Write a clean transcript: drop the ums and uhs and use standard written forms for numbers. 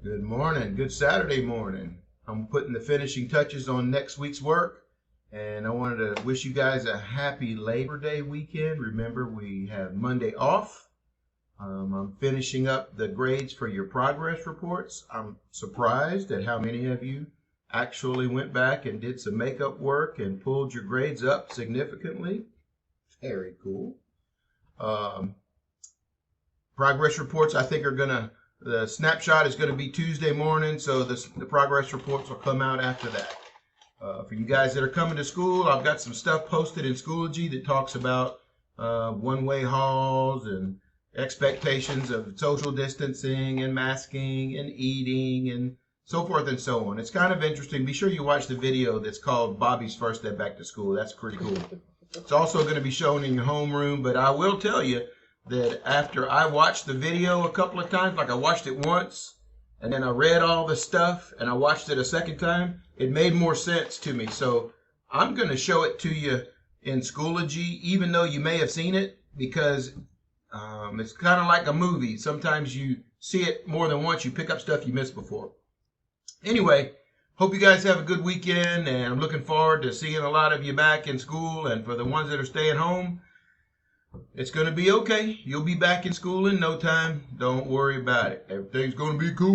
Good morning. Good Saturday morning. I'm putting the finishing touches on next week's work, and I wanted to wish you guys a happy Labor Day weekend. Remember, we have Monday off. I'm finishing up the grades for your progress reports. I'm surprised at how many of you actually went back and did some makeup work and pulled your grades up significantly. Very cool. Um, Progress reports, I think, the snapshot is going to be Tuesday morning, so the progress reports will come out after that. For you guys that are coming to school, I've got some stuff posted in Schoology that talks about one-way halls and expectations of social distancing and masking and eating and so forth and so on. It's kind of interesting. Be sure you watch the video that's called Bobby's First Day Back to School. That's pretty cool. It's also going to be shown in your homeroom, but I will tell you that after I watched the video a couple of times, like I watched it once, and then I read all the stuff, and I watched it a second time, it made more sense to me. So I'm going to show it to you in Schoology, even though you may have seen it, because it's kind of like a movie. Sometimes you see it more than once, you pick up stuff you missed before. Anyway, hope you guys have a good weekend, and I'm looking forward to seeing a lot of you back in school. And for the ones that are staying home, it's going to be okay. You'll be back in school in no time. Don't worry about it. Everything's going to be cool.